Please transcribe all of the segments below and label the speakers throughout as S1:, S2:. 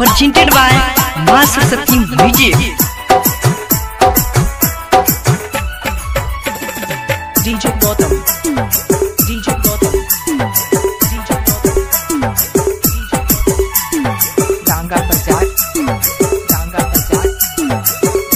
S1: Presented by Ma Saraswati Music. DJ Gautam, DJ Gautam, DJ Gautam, Danga Bazaar, Danga Bazaar, Danga Bazaar.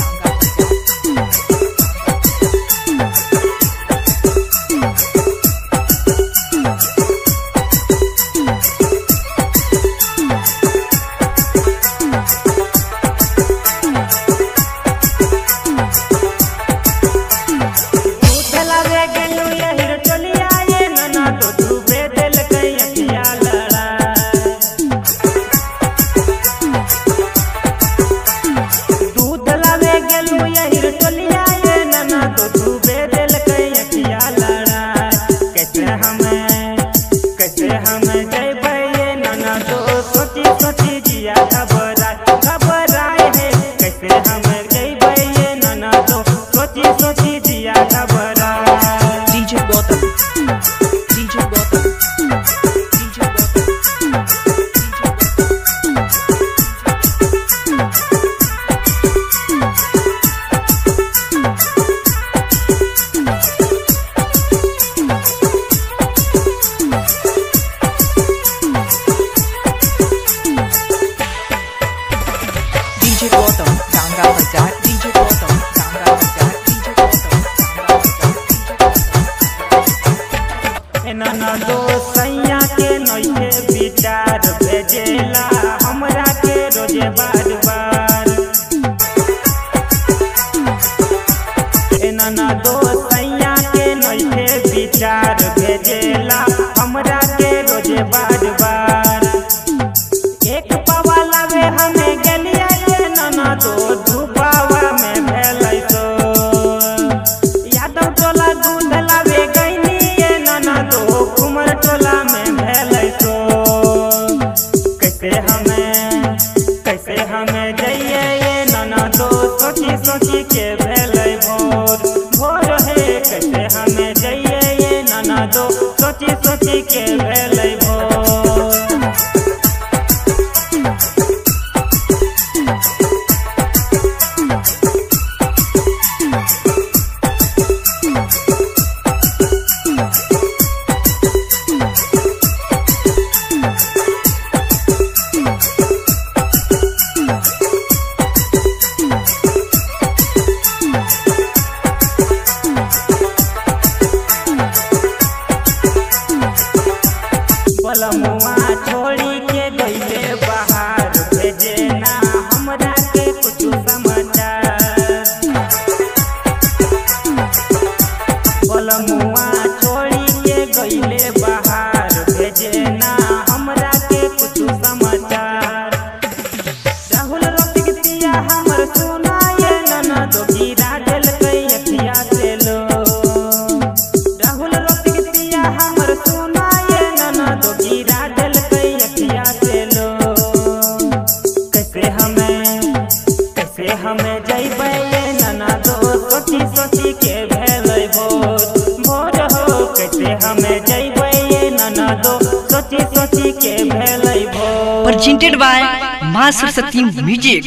S1: DJ Gautam, Danga Bazaar, DJ Gautam, Danga Bazaar, DJ Gautam,
S2: एना दो सैया के नइखे विचार भेजेला हमरा के रोजे बार बार। एना दो सैया के नइखे विचार भेजेला हमरा के रोजे बार बार। एक पावा लावे हमें गेलिया ना तो धुपावा में भेलै तो यादव टोला दूध लावे गईनी ना तो कुमर टोला में भेलै तो कैसे हमें जइए ना तो सोची सोची के भेलै भोर भोर है। कैसे हमें जइए ना तो सोची सोची के भेलै भोर। बलमुआ छोड़ी के गईले बाहर भेजे ना हमरा के कुछ समाचार। बलमुआ छोड़ी के गईले बाहर भेजे ना हमरा के कुछ समाचार। राहुल रतिया हमर सुनाए ना दो गिरा दिल कई अखिया से लो। राहुल रतिया हमर सुनाए ना दो गिरा दिल कई अखिया से लो। कैसे हमें जइबै ना दो सोची सोची के भेलै भोर भोर हो। कैसे हमें जइबै ना दो सोची सोची के भेलै भोर।
S1: Presented by Ma Saraswati Music.